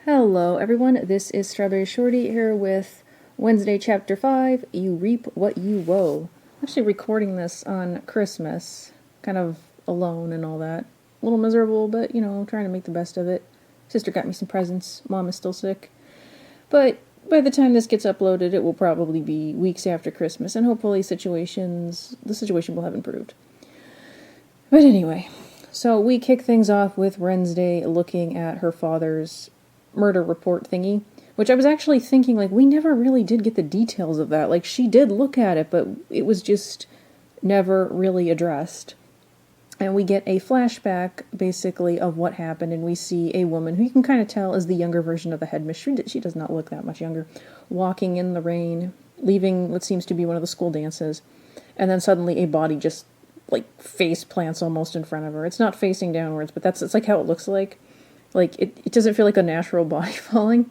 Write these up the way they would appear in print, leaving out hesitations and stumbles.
Hello everyone, this is StrawberryShorty here with Wednesday Chapter 5, You Reap What You Woe. I'm actually recording this on Christmas, kind of alone and all that. A little miserable, but trying to make the best of it. Sister got me some presents, Mom is still sick. But by the time this gets uploaded, it will probably be weeks after Christmas, and hopefully the situation will have improved. But anyway, so we kick things off with Wednesday looking at her father's murder report thingy, which I was actually thinking, we never really did get the details of that. She did look at it, but it was just never really addressed. And we get a flashback, basically, of what happened, and we see a woman who you can kind of tell is the younger version of the headmistress. She does not look that much younger, walking in the rain, leaving what seems to be one of the school dances, and then suddenly a body just, face plants almost in front of her. It's not facing downwards, but it's how it looks like. It doesn't feel like a natural body falling.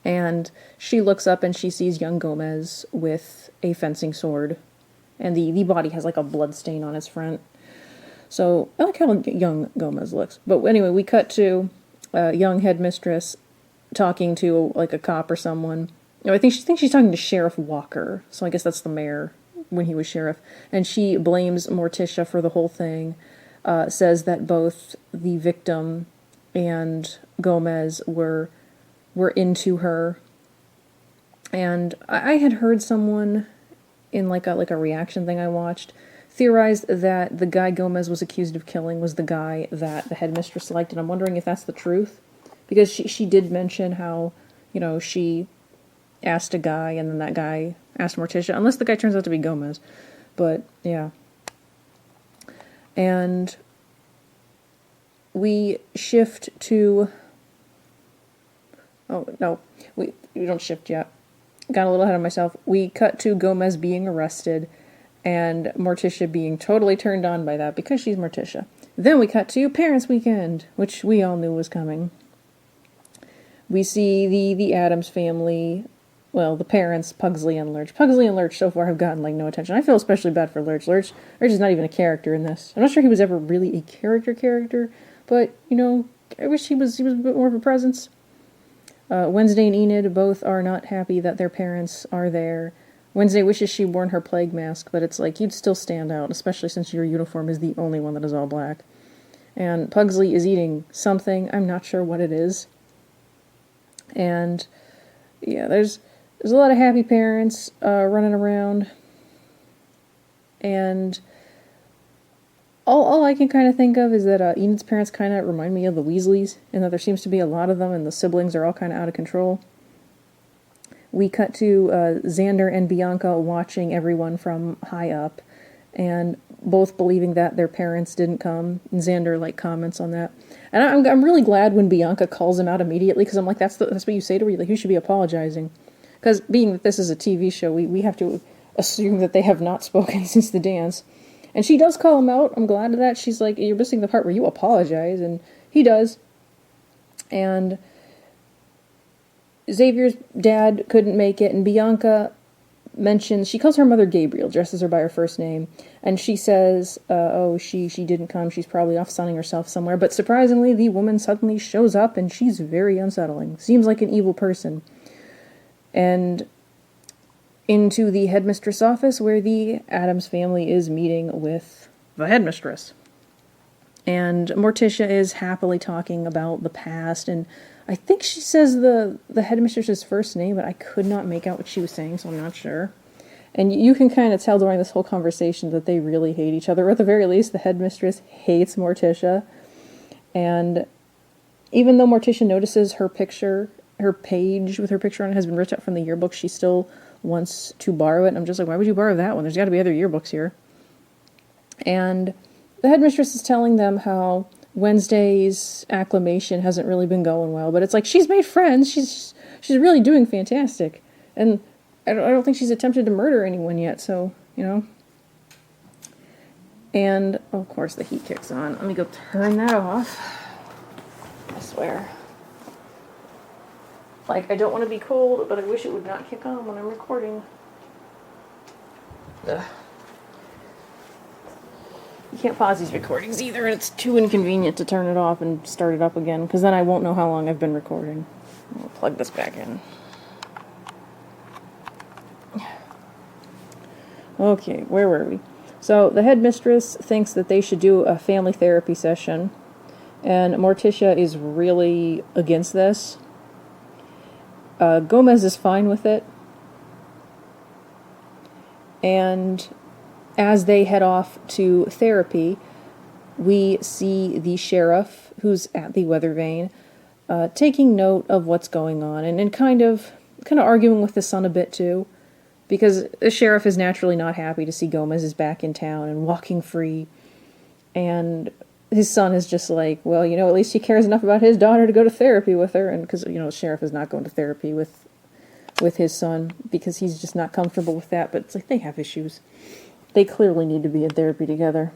And she looks up and she sees young Gomez with a fencing sword. And the body has a blood stain on its front. So I like how young Gomez looks. But anyway, we cut to young headmistress talking to a cop or someone. No, I think she's talking to Sheriff Walker. So I guess that's the mayor when he was sheriff. And she blames Morticia for the whole thing. Says that both the victim and Gomez were into her. And I had heard someone in a reaction thing I watched theorized that the guy Gomez was accused of killing was the guy that the headmistress liked, and I'm wondering if that's the truth, because she did mention how she asked a guy and then that guy asked Morticia, unless the guy turns out to be Gomez. But yeah. And we shift to... Oh, no. We don't shift yet. Got a little ahead of myself. We cut to Gomez being arrested and Morticia being totally turned on by that because she's Morticia. Then we cut to Parents' Weekend, which we all knew was coming. We see the Addams family, the parents, Pugsley and Lurch. Pugsley and Lurch so far have gotten no attention. I feel especially bad for Lurch. Lurch is not even a character in this. I'm not sure he was ever really a character, but, I wish he was a bit more of a presence. Wednesday and Enid both are not happy that their parents are there. Wednesday wishes she'd worn her plague mask, but it's you'd still stand out, especially since your uniform is the only one that is all black. And Pugsley is eating something. I'm not sure what it is. And, yeah, there's a lot of happy parents running around. And all I can kind of think of is that Enid's parents kind of remind me of the Weasleys, and that there seems to be a lot of them, and the siblings are all kind of out of control. We cut to Xander and Bianca watching everyone from high up, and both believing that their parents didn't come. And Xander comments on that, and I'm really glad when Bianca calls him out immediately, because I'm that's what you say to her. You should be apologizing, because being that this is a TV show, we have to assume that they have not spoken since the dance. And she does call him out. I'm glad of that. She's you're missing the part where you apologize. And he does. And Xavier's dad couldn't make it. And Bianca mentions, she calls her mother Gabriel, dresses her by her first name. And she says, she didn't come. She's probably off sunning herself somewhere. But surprisingly, the woman suddenly shows up and she's very unsettling. Seems like an evil person. And into the headmistress' office where the Addams family is meeting with the headmistress. And Morticia is happily talking about the past, and I think she says the headmistress's first name, but I could not make out what she was saying, so I'm not sure. And you can kind of tell during this whole conversation that they really hate each other, or at the very least, the headmistress hates Morticia. And even though Morticia notices her page with her picture on it has been ripped out from the yearbook, she still wants to borrow it. And I'm just why would you borrow that one? There's got to be other yearbooks here. And the headmistress is telling them how Wednesday's acclamation hasn't really been going well, but it's she's made friends. She's really doing fantastic. And I don't think she's attempted to murder anyone yet, so, And, of course, the heat kicks on. Let me go turn that off. I swear. I don't want to be cold, but I wish it would not kick on when I'm recording. Ugh. You can't pause these recordings either, and it's too inconvenient to turn it off and start it up again, because then I won't know how long I've been recording. I'll plug this back in. Okay, where were we? So, the headmistress thinks that they should do a family therapy session, and Morticia is really against this. Gomez is fine with it, and as they head off to therapy, we see the sheriff, who's at the weather vane, taking note of what's going on, and kind of arguing with the son a bit too, because the sheriff is naturally not happy to see Gomez is back in town and walking free, and his son is just like, well, you know, at least he cares enough about his daughter to go to therapy with her, and because, you know, the sheriff is not going to therapy with his son, because he's just not comfortable with that, but it's like, they have issues. They clearly need to be in therapy together.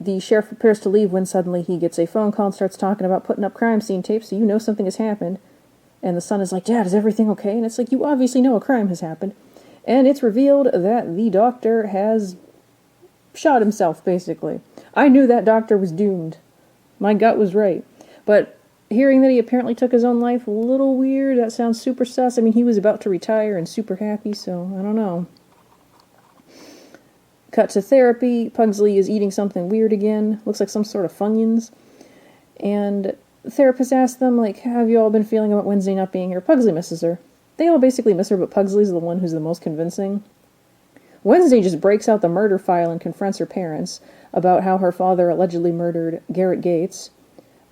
The sheriff prepares to leave when suddenly he gets a phone call and starts talking about putting up crime scene tapes, so you know something has happened. And the son is like, Dad, is everything okay? And it's like, you obviously know a crime has happened. And it's revealed that the doctor has shot himself, basically. I knew that doctor was doomed. My gut was right. But hearing that he apparently took his own life, a little weird. That sounds super sus. I mean, he was about to retire and super happy, so I don't know. Cut to therapy. Pugsley is eating something weird again. Looks like some sort of Funyuns. And the therapist asks them, like, how have you all been feeling about Wednesday not being here? Pugsley misses her. They all basically miss her, but Pugsley's the one who's the most convincing. Wednesday just breaks out the murder file and confronts her parents about how her father allegedly murdered Garrett Gates.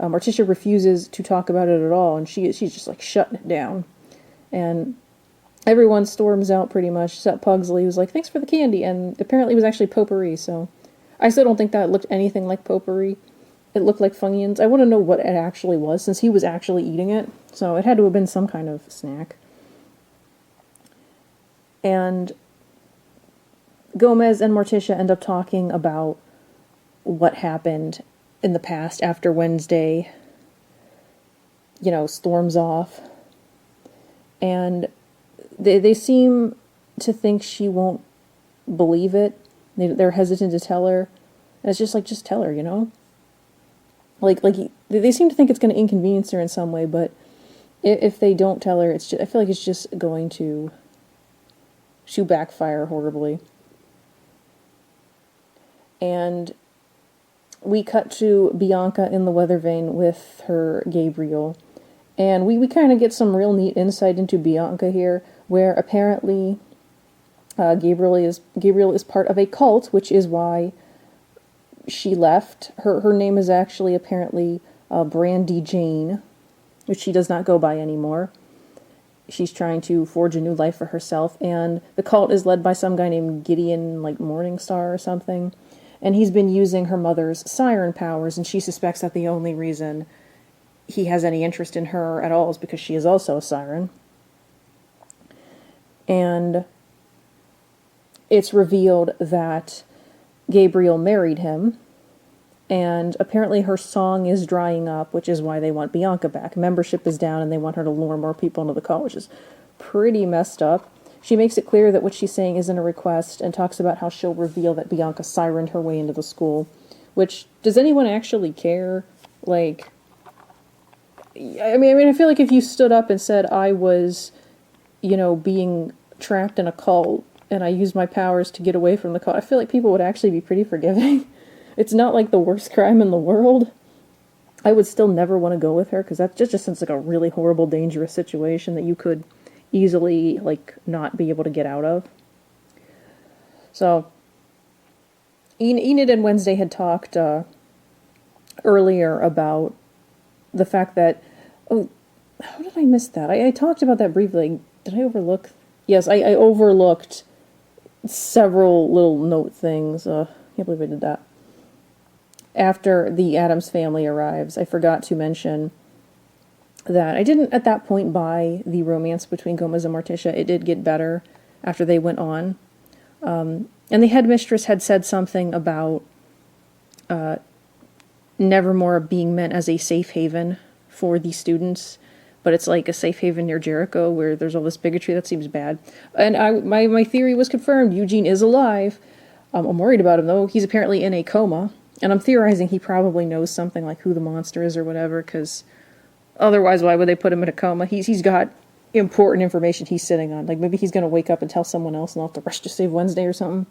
Morticia refuses to talk about it at all, and she's just, like, shutting it down. And everyone storms out pretty much, except Pugsley, who's like, thanks for the candy, and apparently it was actually potpourri, so I still don't think that looked anything like potpourri. It looked like Funyuns. I want to know what it actually was, since he was actually eating it, so it had to have been some kind of snack. And Gomez and Morticia end up talking about what happened in the past after Wednesday, you know, storms off. And they seem to think she won't believe it. They're hesitant to tell her. And it's just like, just tell her, you know? They seem to think it's going to inconvenience her in some way, but if they don't tell her, it's just, I feel like it's just going to backfire horribly. And we cut to Bianca in the weather vane with her Gabriel. And we kind of get some real neat insight into Bianca here, where apparently Gabriel is part of a cult, which is why she left. Her name is actually apparently Brandy Jane, which she does not go by anymore. She's trying to forge a new life for herself, and the cult is led by some guy named Gideon, like Morningstar or something, and he's been using her mother's siren powers, and she suspects that the only reason he has any interest in her at all is because she is also a siren. And it's revealed that Gabriel married him, and apparently her song is drying up, which is why they want Bianca back. Membership is down, and they want her to lure more people into the cult, which is pretty messed up. She makes it clear that what she's saying isn't a request, and talks about how she'll reveal that Bianca sirened her way into the school. Which, does anyone actually care? Like, I mean, I feel like if you stood up and said, I was, you know, being trapped in a cult, and I used my powers to get away from the cult, I feel like people would actually be pretty forgiving. It's not like the worst crime in the world. I would still never want to go with her, because that just sounds like a really horrible, dangerous situation that you could easily, like, not be able to get out of. So, Enid and Wednesday had talked earlier about the fact that, oh, how did I miss that? I talked about that briefly. Did I overlook? Yes, I overlooked several little note things. Can't believe I did that. After the Addams family arrives, I forgot to mention that I didn't at that point buy the romance between Gomez and Morticia. It did get better after they went on. And the headmistress had said something about Nevermore being meant as a safe haven for the students, but it's like a safe haven near Jericho where there's all this bigotry. That seems bad. And my theory was confirmed. Eugene is alive. I'm worried about him, though. He's apparently in a coma, and I'm theorizing he probably knows something like who the monster is or whatever, because otherwise, why would they put him in a coma? He's got important information he's sitting on. Like, maybe he's going to wake up and tell someone else, and I'll have to rush to save Wednesday or something.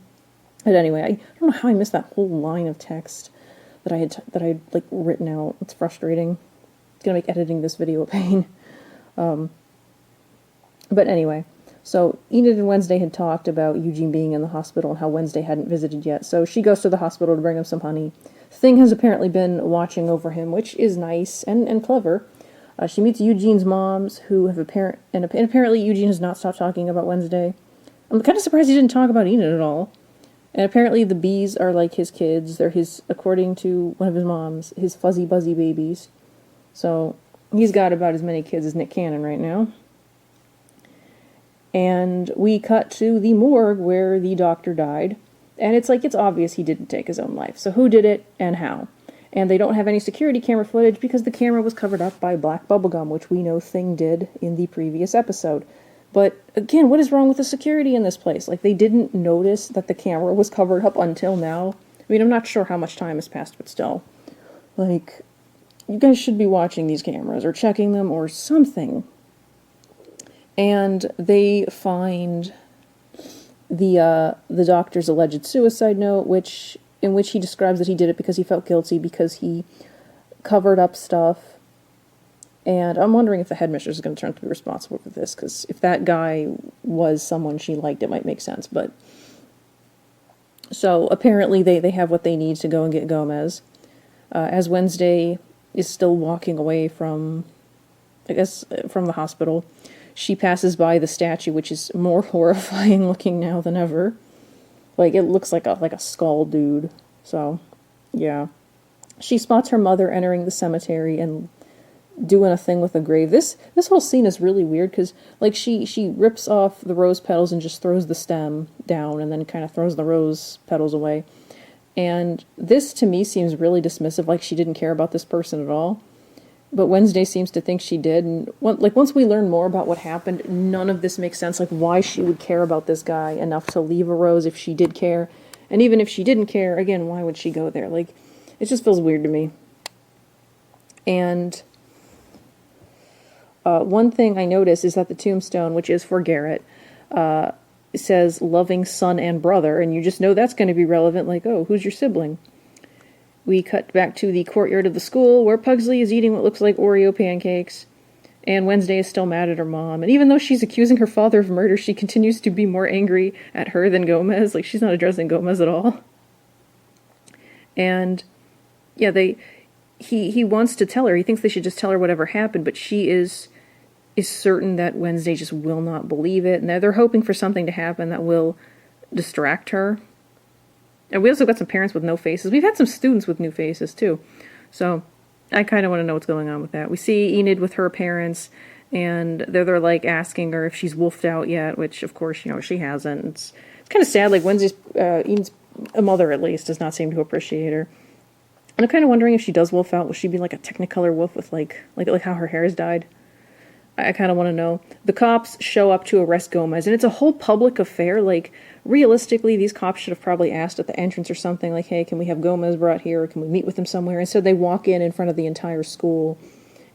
But anyway, I don't know how I missed that whole line of text that I had like written out. It's frustrating. It's gonna make editing this video a pain. But anyway, so Enid and Wednesday had talked about Eugene being in the hospital and how Wednesday hadn't visited yet. So she goes to the hospital to bring him some honey. Thing has apparently been watching over him, which is nice and clever. She meets Eugene's moms, who have apparently Eugene has not stopped talking about Wednesday. I'm kind of surprised he didn't talk about Enid at all. And apparently the bees are like his kids. They're his, according to one of his moms, his fuzzy buzzy babies. So he's got about as many kids as Nick Cannon right now. And we cut to the morgue where the doctor died. And it's obvious he didn't take his own life. So who did it and how? And they don't have any security camera footage because the camera was covered up by black bubblegum, which we know Thing did in the previous episode. But again, what is wrong with the security in this place? Like, they didn't notice that the camera was covered up until now. I mean, I'm not sure how much time has passed, but still. Like, you guys should be watching these cameras or checking them or something. And they find the doctor's alleged suicide note, in which he describes that he did it because he felt guilty because he covered up stuff. And I'm wondering if the headmistress is going to turn out to be responsible for this, because if that guy was someone she liked, it might make sense. But so apparently they have what they need to go and get Gomez. As Wednesday is still walking away from the hospital, she passes by the statue, which is more horrifying looking now than ever. Like, it looks like a skull dude. So, yeah. She spots her mother entering the cemetery and doing a thing with a grave. This whole scene is really weird, because, like, she rips off the rose petals and just throws the stem down, and then kind of throws the rose petals away. And this, to me, seems really dismissive, like she didn't care about this person at all. But Wednesday seems to think she did, and once we learn more about what happened, none of this makes sense, like why she would care about this guy enough to leave a rose if she did care. And even if she didn't care, again, why would she go there? Like, it just feels weird to me. And one thing I notice is that the tombstone, which is for Garrett, says loving son and brother, and you just know that's going to be relevant, like, oh, who's your sibling? We cut back to the courtyard of the school, where Pugsley is eating what looks like Oreo pancakes, and Wednesday is still mad at her mom. And even though she's accusing her father of murder, she continues to be more angry at her than Gomez. Like, she's not addressing Gomez at all. And, yeah, he wants to tell her. He thinks they should just tell her whatever happened, but she is certain that Wednesday just will not believe it. And they're hoping for something to happen that will distract her. And we also got some parents with no faces. We've had some students with new faces, too. So I kind of want to know what's going on with that. We see Enid with her parents, and they're like, asking her if she's wolfed out yet, which, of course, she hasn't. It's kind of sad. Like, Enid's mother, at least, does not seem to appreciate her. And I'm kind of wondering if she does wolf out, will she be like a Technicolor wolf with, like how her hair is dyed? I kind of want to know. The cops show up to arrest Gomez, and it's a whole public affair. Like, realistically, these cops should have probably asked at the entrance or something, like, hey, can we have Gomez brought here, or can we meet with him somewhere? Instead, they walk in front of the entire school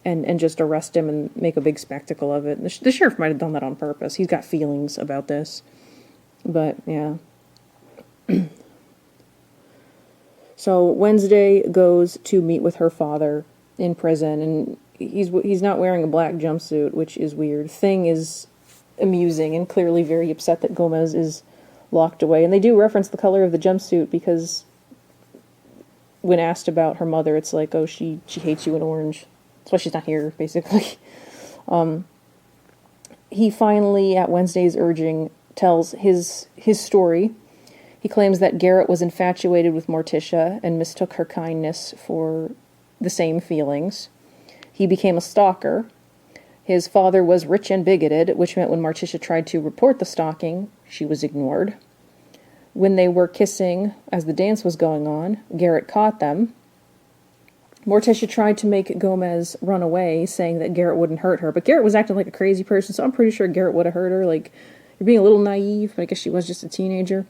and just arrest him and make a big spectacle of it. The sheriff might have done that on purpose. He's got feelings about this. But, yeah. So, Wednesday goes to meet with her father in prison, and he's not wearing a black jumpsuit, which is weird. Thing is amusing and clearly very upset that Gomez is locked away. And they do reference the color of the jumpsuit, because when asked about her mother, it's like, oh, she hates you in orange. That's why she's not here, basically. He finally, at Wednesday's urging, tells his story. He claims that Garrett was infatuated with Morticia and mistook her kindness for the same feelings. He became a stalker. His father was rich and bigoted, which meant when Morticia tried to report the stalking, she was ignored. When they were kissing as the dance was going on, Garrett caught them. Morticia tried to make Gomez run away, saying that Garrett wouldn't hurt her, but Garrett was acting like a crazy person, so I'm pretty sure Garrett would have hurt her. Like, you're being a little naive, but I guess she was just a teenager.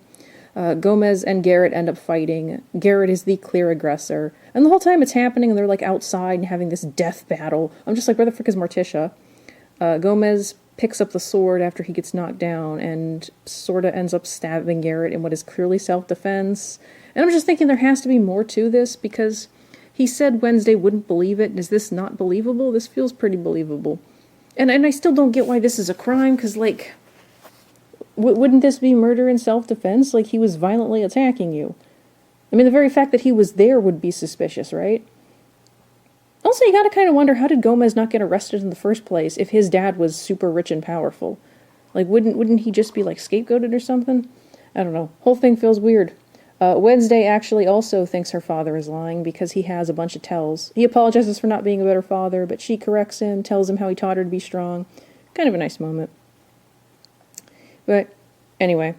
Gomez and Garrett end up fighting. Garrett is the clear aggressor. And the whole time it's happening and they're like outside and having this death battle. I'm just like, where the frick is Morticia? Gomez picks up the sword after he gets knocked down and sort of ends up stabbing Garrett in what is clearly self-defense. And I'm just thinking there has to be more to this because he said Wednesday wouldn't believe it. Is this not believable? This feels pretty believable. And I still don't get why this is a crime because, like, wouldn't this be murder in self-defense? Like, he was violently attacking you. I mean, the very fact that he was there would be suspicious, right? Also, you gotta kind of wonder, how did Gomez not get arrested in the first place if his dad was super rich and powerful? Like, wouldn't he just be, like, scapegoated or something? I don't know. Whole thing feels weird. Wednesday actually also thinks her father is lying because he has a bunch of tells. He apologizes for not being a better father, but she corrects him, tells him how he taught her to be strong. Kind of a nice moment. But, anyway.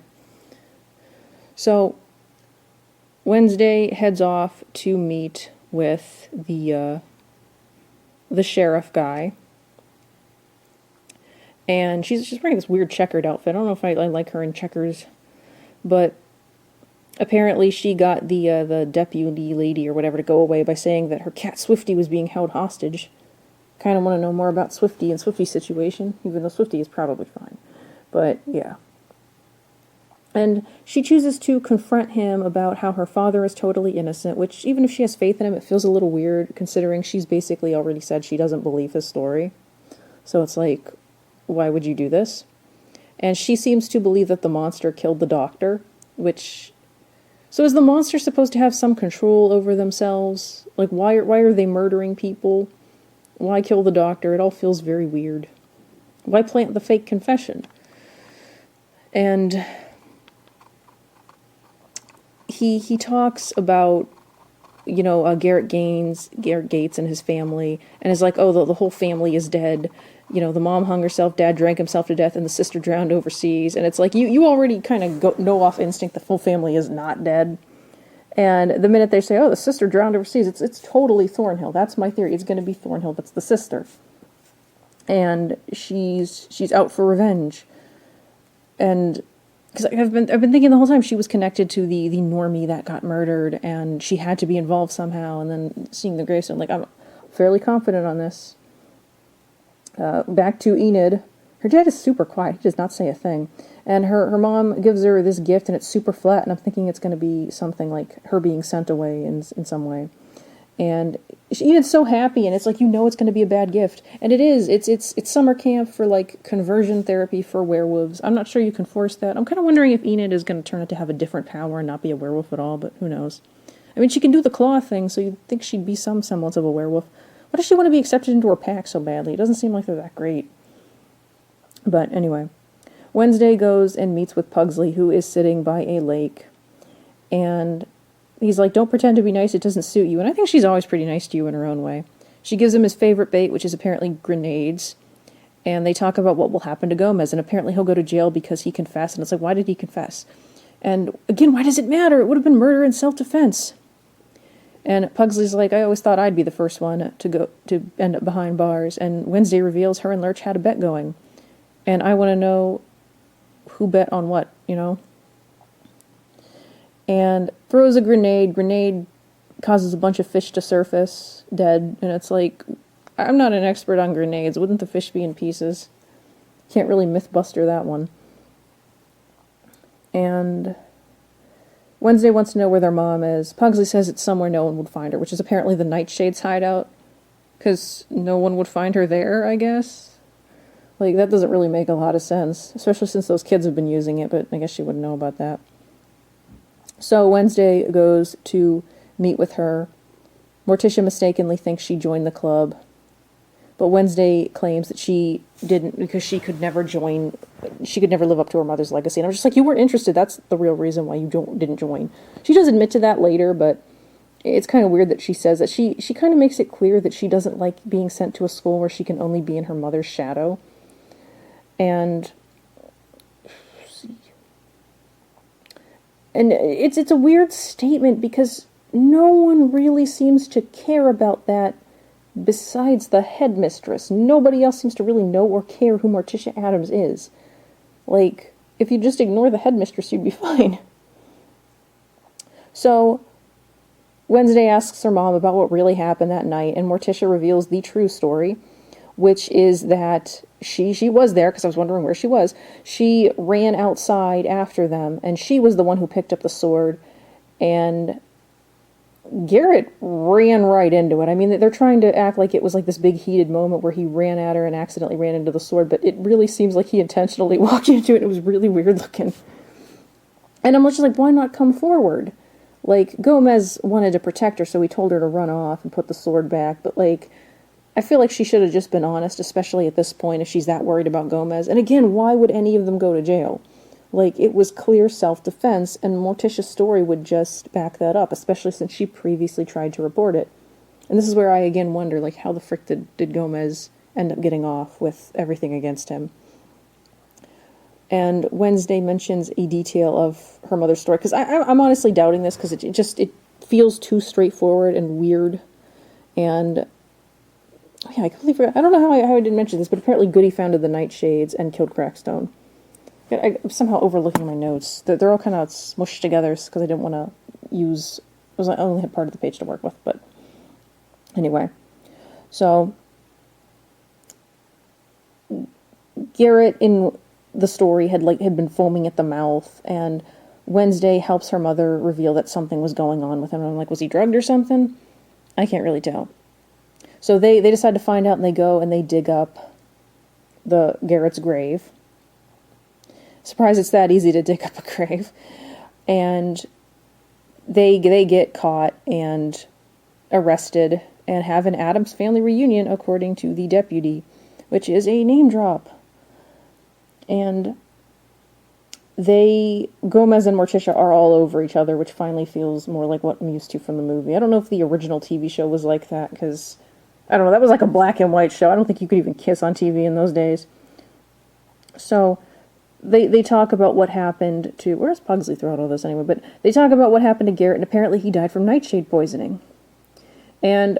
So, Wednesday heads off to meet with the sheriff guy. And she's wearing this weird checkered outfit. I don't know if I like her in checkers. But apparently she got the deputy lady or whatever to go away by saying that her cat Swifty was being held hostage. Kind of want to know more about Swifty and Swifty's situation, even though Swifty is probably fine. But, yeah. And she chooses to confront him about how her father is totally innocent, which, even if she has faith in him, it feels a little weird, considering she's basically already said she doesn't believe his story. So it's like, why would you do this? And she seems to believe that the monster killed the doctor, which... So is the monster supposed to have some control over themselves? Like, why are they murdering people? Why kill the doctor? It all feels very weird. Why plant the fake confession? And he talks about, you know, Garrett Gates and his family, and is like, oh, the whole family is dead. You know, the mom hung herself, dad drank himself to death, and the sister drowned overseas. And it's like, you already kind of know off instinct the full family is not dead. And the minute they say, oh, the sister drowned overseas, it's totally Thornhill. That's my theory. It's going to be Thornhill. That's the sister. And she's out for revenge. And because I've been thinking the whole time she was connected to the normie that got murdered, and she had to be involved somehow. And then seeing the gravestone, like, I'm fairly confident on this. Back to Enid. Her dad is super quiet. He does not say a thing. And her mom gives her this gift, and it's super flat, and I'm thinking it's going to be something like her being sent away in some way. And Enid's so happy, and it's like, you know it's going to be a bad gift. And it is. It's summer camp for, like, conversion therapy for werewolves. I'm not sure you can force that. I'm kind of wondering if Enid is going to turn out to have a different power and not be a werewolf at all, but who knows. I mean, she can do the claw thing, so you'd think she'd be some semblance of a werewolf. Why does she want to be accepted into her pack so badly? It doesn't seem like they're that great. But anyway, Wednesday goes and meets with Pugsley, who is sitting by a lake. And he's like, don't pretend to be nice, it doesn't suit you. And I think she's always pretty nice to you in her own way. She gives him his favorite bait, which is apparently grenades. And they talk about what will happen to Gomez. And apparently he'll go to jail because he confessed. And it's like, why did he confess? And again, why does it matter? It would have been murder in self-defense. And Pugsley's like, I always thought I'd be the first one to end up behind bars. And Wednesday reveals her and Lurch had a bet going. And I want to know who bet on what, you know? And throws a grenade. Grenade causes a bunch of fish to surface, dead. And it's like, I'm not an expert on grenades. Wouldn't the fish be in pieces? Can't really Mythbuster that one. And Wednesday wants to know where their mom is. Pugsley says it's somewhere no one would find her, which is apparently the Nightshade's hideout. Because no one would find her there, I guess. Like, that doesn't really make a lot of sense. Especially since those kids have been using it, but I guess she wouldn't know about that. So Wednesday goes to meet with her. Morticia mistakenly thinks she joined the club. But Wednesday claims that she didn't because she could never live up to her mother's legacy. And I'm just like, you weren't interested. That's the real reason why you didn't join. She does admit to that later, but it's kind of weird that she says that. She kind of makes it clear that she doesn't like being sent to a school where she can only be in her mother's shadow. And it's a weird statement because no one really seems to care about that besides the headmistress. Nobody else seems to really know or care who Morticia Addams is. Like, if you just ignore the headmistress, you'd be fine. So Wednesday asks her mom about what really happened that night, and Morticia reveals the true story, which is that she was there, because I was wondering where she was. She ran outside after them, and she was the one who picked up the sword, and Garrett ran right into it. I mean, they're trying to act like it was like this big heated moment where he ran at her and accidentally ran into the sword, but it really seems like he intentionally walked into it. It was really weird looking. And I'm just like, why not come forward? Like, Gomez wanted to protect her, so he told her to run off and put the sword back, but like, I feel like she should have just been honest, especially at this point, if she's that worried about Gomez. And again, why would any of them go to jail? Like, it was clear self-defense, and Morticia's story would just back that up, especially since she previously tried to report it. And this is where I again wonder, like, how the frick did Gomez end up getting off with everything against him? And Wednesday mentions a detail of her mother's story, because I'm honestly doubting this, because it feels too straightforward and weird. And yeah, I completely forgot. I don't know how I didn't mention this, but apparently Goody founded the Nightshades and killed Crackstone. I'm somehow overlooking my notes. They're all kind of smushed together because I didn't want to use... I only had part of the page to work with, but... Anyway. So... Garrett, in the story, had been foaming at the mouth, and Wednesday helps her mother reveal that something was going on with him. And I'm like, was he drugged or something? I can't really tell. So they decide to find out, and they go and they dig up Garrett's grave. Surprised it's that easy to dig up a grave. And they get caught and arrested and have an Addams Family reunion, according to the deputy, which is a name drop. And Gomez and Morticia are all over each other, which finally feels more like what I'm used to from the movie. I don't know if the original TV show was like that, because, I don't know, that was like a black and white show. I don't think you could even kiss on TV in those days. So... They talk about what happened to... Where's Pugsley throughout all this anyway? But they talk about what happened to Garrett, and apparently he died from nightshade poisoning. And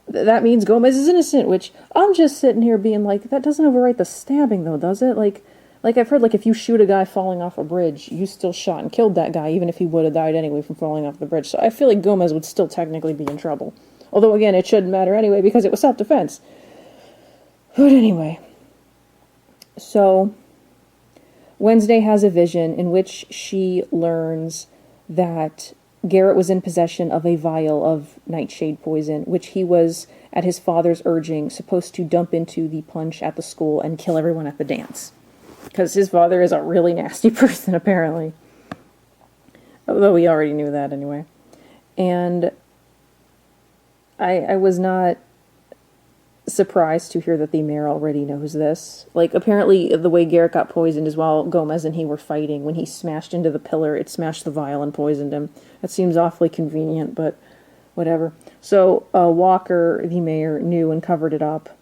that means Gomez is innocent, which I'm just sitting here being like, that doesn't overwrite the stabbing, though, does it? Like I've heard, like, if you shoot a guy falling off a bridge, you still shot and killed that guy, even if he would have died anyway from falling off the bridge. So I feel like Gomez would still technically be in trouble. Although, again, it shouldn't matter anyway, because it was self-defense. But anyway. So... Wednesday has a vision in which she learns that Garrett was in possession of a vial of nightshade poison, which he was, at his father's urging, supposed to dump into the punch at the school and kill everyone at the dance. Because his father is a really nasty person, apparently. Although we already knew that anyway. And I was not surprised to hear that the mayor already knows this. Like, apparently the way Garrett got poisoned is while Gomez and he were fighting. When he smashed into the pillar, it smashed the vial and poisoned him. That seems awfully convenient, but whatever. So Walker, the mayor, knew and covered it up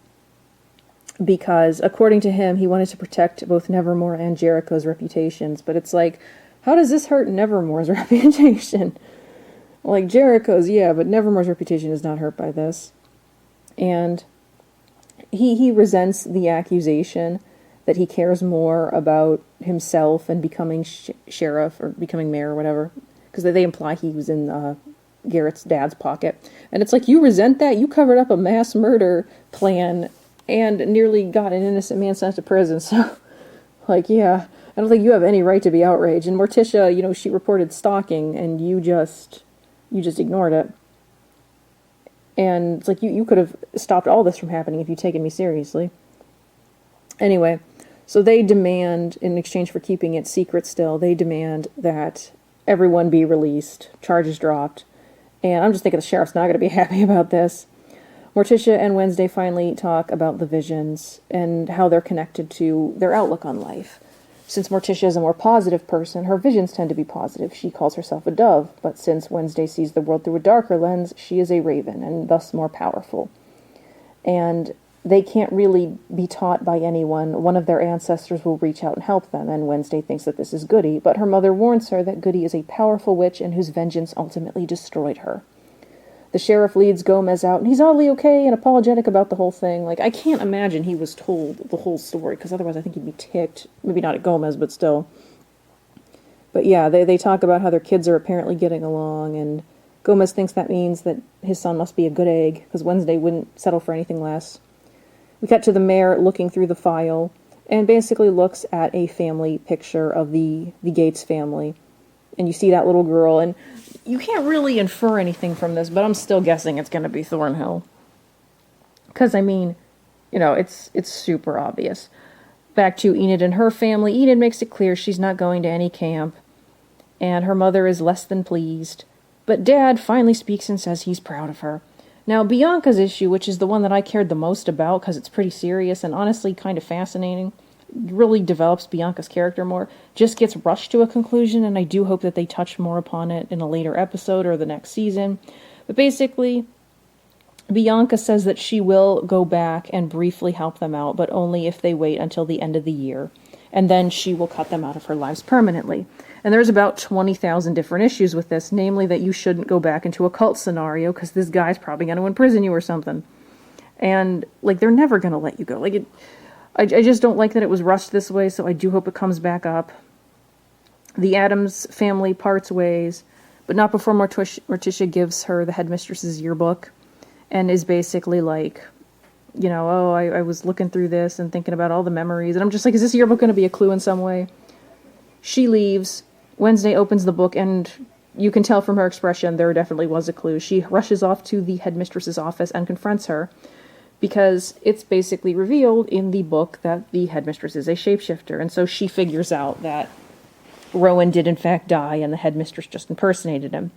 because, according to him, he wanted to protect both Nevermore and Jericho's reputations. But it's like, how does this hurt Nevermore's reputation? Like, Jericho's, yeah, but Nevermore's reputation is not hurt by this. And he resents the accusation that he cares more about himself and becoming sheriff or becoming mayor or whatever, because they imply he was in Garrett's dad's pocket. And it's like, you resent that? You covered up a mass murder plan and nearly got an innocent man sent to prison. So, like, yeah, I don't think you have any right to be outraged. And Morticia, she reported stalking, and you just ignored it. And it's like, you could have stopped all this from happening if you'd taken me seriously. Anyway, so they demand, in exchange for keeping it secret still, they demand that everyone be released, charges dropped. And I'm just thinking the sheriff's not going to be happy about this. Morticia and Wednesday finally talk about the visions and how they're connected to their outlook on life. Since Morticia is a more positive person, her visions tend to be positive. She calls herself a dove, but since Wednesday sees the world through a darker lens, she is a raven, and thus more powerful. And they can't really be taught by anyone. One of their ancestors will reach out and help them, and Wednesday thinks that this is Goody, but her mother warns her that Goody is a powerful witch and whose vengeance ultimately destroyed her. The sheriff leads Gomez out, and he's oddly okay and apologetic about the whole thing. Like, I can't imagine he was told the whole story, because otherwise I think he'd be ticked. Maybe not at Gomez, but still. But yeah, they talk about how their kids are apparently getting along, and Gomez thinks that means that his son must be a good egg, because Wednesday wouldn't settle for anything less. We cut to the mayor looking through the file, and basically looks at a family picture of the Gates family. And you see that little girl, and you can't really infer anything from this, but I'm still guessing it's going to be Thornhill. Because, I mean, you know, it's super obvious. Back to Enid and her family. Enid makes it clear she's not going to any camp, and her mother is less than pleased. But Dad finally speaks and says he's proud of her. Now, Bianca's issue, which is the one that I cared the most about because it's pretty serious and honestly kind of fascinating, really develops Bianca's character more, just gets rushed to a conclusion, and I do hope that they touch more upon it in a later episode or the next season. But basically, Bianca says that she will go back and briefly help them out, but only if they wait until the end of the year. And then she will cut them out of her lives permanently. And there's about 20,000 different issues with this, namely that you shouldn't go back into a cult scenario because this guy's probably going to imprison you or something. And, like, they're never going to let you go. Like, I just don't like that it was rushed this way, so I do hope it comes back up. The Addams family parts ways, but not before Morticia gives her the headmistress's yearbook and is basically like, you know, oh, I was looking through this and thinking about all the memories, and I'm just like, is this yearbook going to be a clue in some way? She leaves. Wednesday opens the book, and you can tell from her expression there definitely was a clue. She rushes off to the headmistress's office and confronts her, because it's basically revealed in the book that the headmistress is a shapeshifter, and so she figures out that Rowan did in fact die, and the headmistress just impersonated him.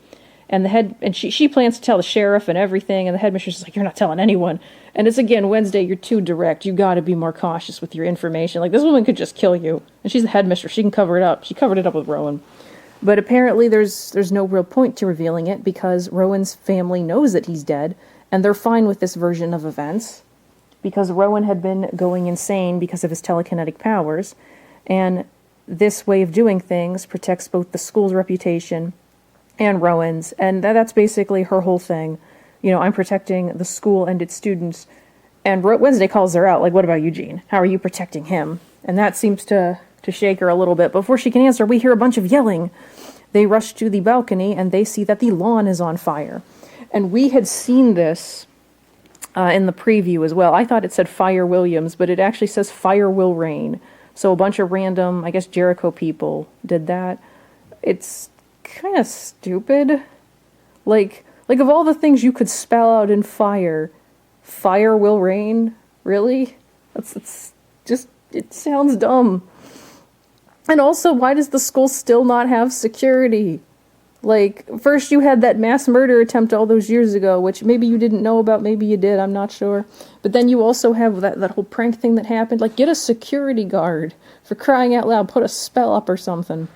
And she plans to tell the sheriff and everything, and the headmistress is like, you're not telling anyone. And it's again, Wednesday, you're too direct. You gotta be more cautious with your information. Like, this woman could just kill you. And she's the headmistress. She can cover it up. She covered it up with Rowan. But apparently there's no real point to revealing it, because Rowan's family knows that he's dead, and they're fine with this version of events, because Rowan had been going insane because of his telekinetic powers, and this way of doing things protects both the school's reputation and Rowan's, and that's basically her whole thing. You know, I'm protecting the school and its students, and Wednesday calls her out, like, what about Eugene? How are you protecting him? And that seems to shake her a little bit. Before she can answer, we hear a bunch of yelling. They rush to the balcony, and they see that the lawn is on fire. And we had seen this in the preview as well. I thought it said Fire Williams, but it actually says Fire Will Rain. So a bunch of random, I guess, Jericho people did that. It's kind of stupid. Like of all the things you could spell out in fire, Fire Will Rain? Really? It's just, it sounds dumb. And also, why does the school still not have security? Like, first you had that mass murder attempt all those years ago, which maybe you didn't know about, maybe you did, I'm not sure. But then you also have that whole prank thing that happened. Like, get a security guard, for crying out loud, put a spell up or something.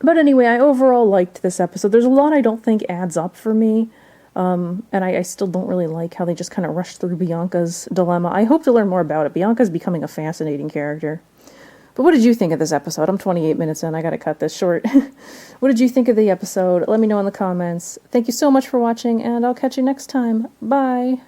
But anyway, I overall liked this episode. There's a lot I don't think adds up for me, and I still don't really like how they just kind of rushed through Bianca's dilemma. I hope to learn more about it. Bianca's becoming a fascinating character. But what did you think of this episode? I'm 28 minutes in. I gotta cut this short. What did you think of the episode? Let me know in the comments. Thank you so much for watching, and I'll catch you next time. Bye!